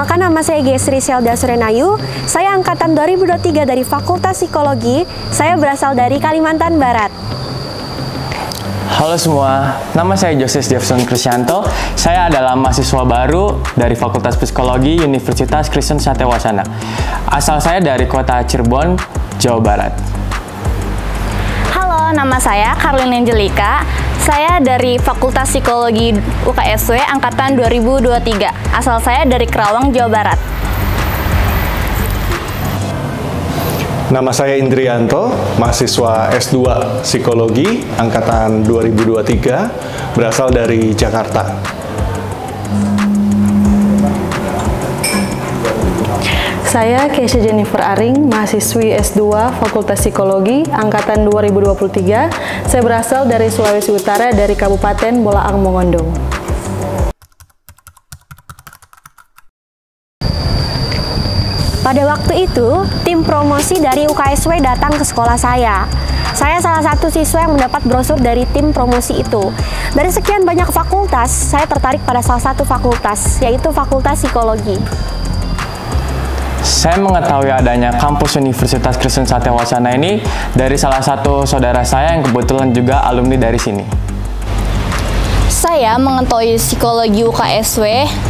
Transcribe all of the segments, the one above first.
Perkenalkan, nama saya Gesri Selda Surenayu. Saya angkatan 2023 dari Fakultas Psikologi. Saya berasal dari Kalimantan Barat. Halo semua, nama saya Joses Jefferson Krisyanto. Saya adalah mahasiswa baru dari Fakultas Psikologi Universitas Kristen Satya-Wacana. Asal saya dari kota Cirebon, Jawa Barat. Halo, nama saya Karlin Angelika. Saya dari Fakultas Psikologi UKSW Angkatan 2023. Asal saya dari Kerawang, Jawa Barat. Nama saya Indrianto, mahasiswa S2 Psikologi Angkatan 2023, berasal dari Jakarta. Saya Keisha Jennifer Aring, mahasiswi S2 Fakultas Psikologi Angkatan 2023. Saya berasal dari Sulawesi Utara, dari Kabupaten Bolaang Mongondo. Pada waktu itu, tim promosi dari UKSW datang ke sekolah saya. Saya salah satu siswa yang mendapat brosur dari tim promosi itu. Dari sekian banyak fakultas, saya tertarik pada salah satu fakultas, yaitu Fakultas Psikologi. Saya mengetahui adanya kampus Universitas Kristen Satya-Wacana ini dari salah satu saudara saya yang kebetulan juga alumni dari sini. Saya mengetahui psikologi UKSW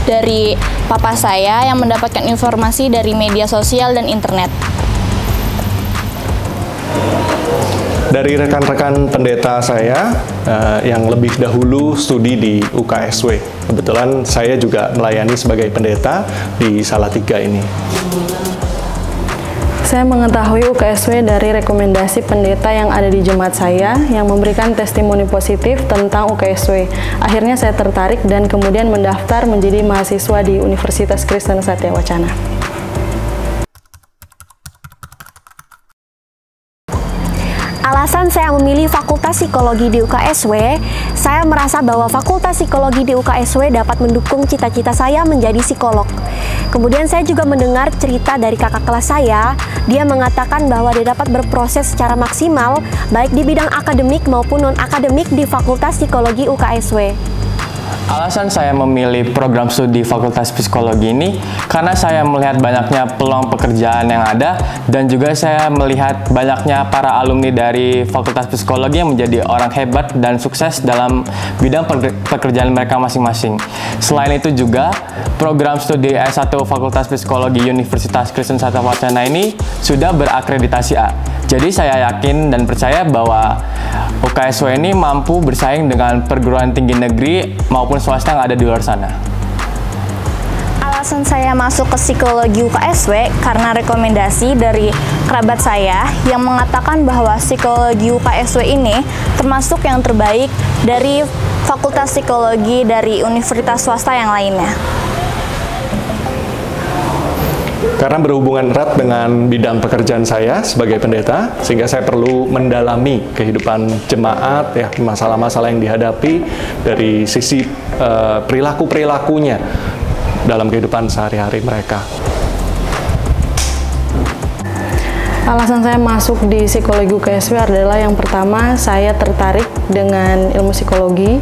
dari papa saya yang mendapatkan informasi dari media sosial dan internet. Dari rekan-rekan pendeta saya yang lebih dahulu studi di UKSW. Kebetulan saya juga melayani sebagai pendeta di Salatiga ini. Saya mengetahui UKSW dari rekomendasi pendeta yang ada di jemaat saya yang memberikan testimoni positif tentang UKSW. Akhirnya saya tertarik dan kemudian mendaftar menjadi mahasiswa di Universitas Kristen Satya-Wacana. Alasan saya memilih Fakultas Psikologi di UKSW, saya merasa bahwa Fakultas Psikologi di UKSW dapat mendukung cita-cita saya menjadi psikolog. Kemudian saya juga mendengar cerita dari kakak kelas saya, dia mengatakan bahwa dia dapat berproses secara maksimal, baik di bidang akademik maupun non-akademik di Fakultas Psikologi UKSW. Alasan saya memilih program studi Fakultas Psikologi ini karena saya melihat banyaknya peluang pekerjaan yang ada dan juga saya melihat banyaknya para alumni dari Fakultas Psikologi yang menjadi orang hebat dan sukses dalam bidang pekerjaan mereka masing-masing. Selain itu juga, program studi S1 Fakultas Psikologi Universitas Kristen Satya-Wacana ini sudah berakreditasi A. Jadi saya yakin dan percaya bahwa UKSW ini mampu bersaing dengan perguruan tinggi negeri maupun swasta yang ada di luar sana. Alasan saya masuk ke psikologi UKSW karena rekomendasi dari kerabat saya yang mengatakan bahwa psikologi UKSW ini termasuk yang terbaik dari fakultas psikologi dari universitas swasta yang lainnya. Karena berhubungan erat dengan bidang pekerjaan saya sebagai pendeta, sehingga saya perlu mendalami kehidupan jemaat, ya, masalah-masalah yang dihadapi dari sisi perilaku-perilakunya dalam kehidupan sehari-hari mereka. Alasan saya masuk di psikologi UKSW adalah yang pertama, saya tertarik dengan ilmu psikologi,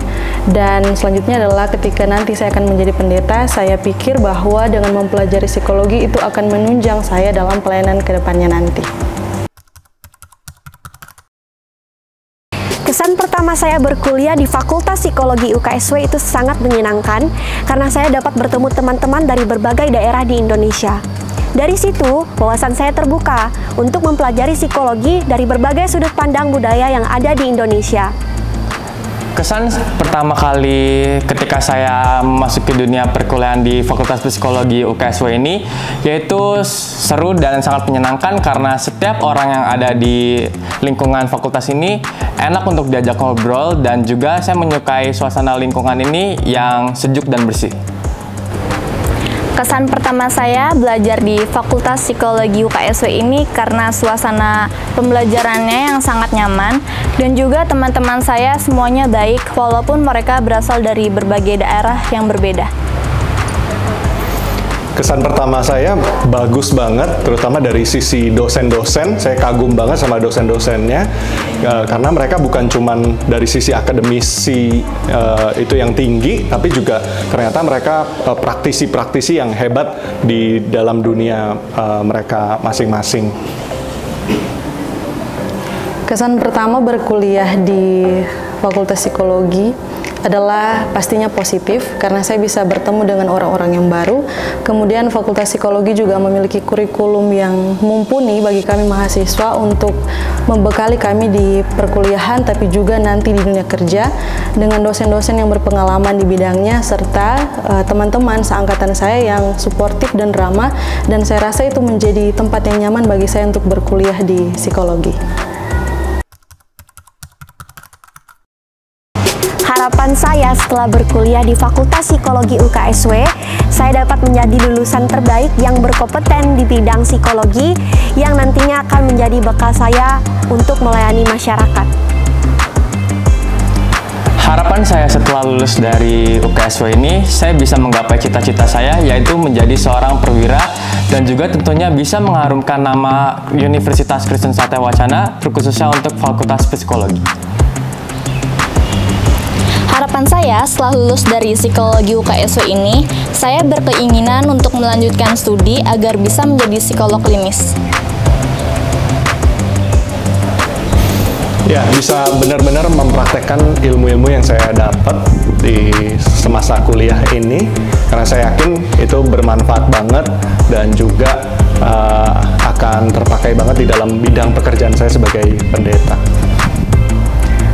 dan selanjutnya adalah ketika nanti saya akan menjadi pendeta, saya pikir bahwa dengan mempelajari psikologi itu akan menunjang saya dalam pelayanan ke depannya nanti. Kesan pertama saya berkuliah di Fakultas Psikologi UKSW itu sangat menyenangkan karena saya dapat bertemu teman-teman dari berbagai daerah di Indonesia. Dari situ, wawasan saya terbuka untuk mempelajari psikologi dari berbagai sudut pandang budaya yang ada di Indonesia. Kesan pertama kali ketika saya masuk ke dunia perkuliahan di Fakultas Psikologi UKSW ini yaitu seru dan sangat menyenangkan karena setiap orang yang ada di lingkungan fakultas ini enak untuk diajak ngobrol dan juga saya menyukai suasana lingkungan ini yang sejuk dan bersih. Kesan pertama saya belajar di Fakultas Psikologi UKSW ini karena suasana pembelajarannya yang sangat nyaman dan juga teman-teman saya semuanya baik walaupun mereka berasal dari berbagai daerah yang berbeda. Kesan pertama saya bagus banget, terutama dari sisi dosen-dosen. Saya kagum banget sama dosen-dosennya, karena mereka bukan cuman dari sisi akademisi itu yang tinggi, tapi juga ternyata mereka praktisi-praktisi yang hebat di dalam dunia mereka masing-masing. Kesan pertama berkuliah di Fakultas Psikologi adalah pastinya positif karena saya bisa bertemu dengan orang-orang yang baru. Kemudian Fakultas Psikologi juga memiliki kurikulum yang mumpuni bagi kami mahasiswa untuk membekali kami di perkuliahan tapi juga nanti di dunia kerja dengan dosen-dosen yang berpengalaman di bidangnya serta teman-teman seangkatan saya yang suportif dan ramah, dan saya rasa itu menjadi tempat yang nyaman bagi saya untuk berkuliah di psikologi. Harapan saya setelah berkuliah di Fakultas Psikologi UKSW, saya dapat menjadi lulusan terbaik yang berkompeten di bidang psikologi yang nantinya akan menjadi bekal saya untuk melayani masyarakat. Harapan saya setelah lulus dari UKSW ini, saya bisa menggapai cita-cita saya, yaitu menjadi seorang perwira dan juga tentunya bisa mengharumkan nama Universitas Kristen Satya Wacana, terkhususnya untuk Fakultas Psikologi. Harapan saya setelah lulus dari psikologi UKSW ini, saya berkeinginan untuk melanjutkan studi agar bisa menjadi psikolog klinis. Ya, bisa benar-benar mempraktekkan ilmu-ilmu yang saya dapat di semasa kuliah ini, karena saya yakin itu bermanfaat banget dan juga akan terpakai banget di dalam bidang pekerjaan saya sebagai pendeta.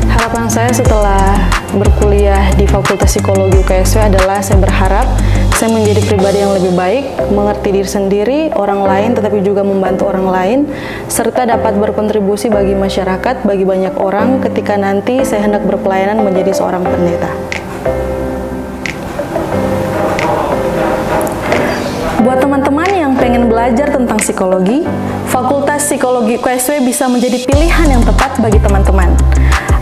Harapan saya setelah berkuliah di Fakultas Psikologi UKSW adalah saya berharap saya menjadi pribadi yang lebih baik, mengerti diri sendiri, orang lain, tetapi juga membantu orang lain, serta dapat berkontribusi bagi masyarakat, bagi banyak orang ketika nanti saya hendak berpelayanan menjadi seorang pendeta. Buat teman-teman yang pengen belajar tentang psikologi, Fakultas Psikologi UKSW bisa menjadi pilihan yang tepat bagi teman-teman.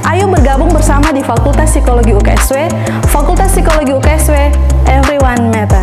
Ayo bergabung bersama di Fakultas Psikologi UKSW. Fakultas Psikologi UKSW, everyone matter.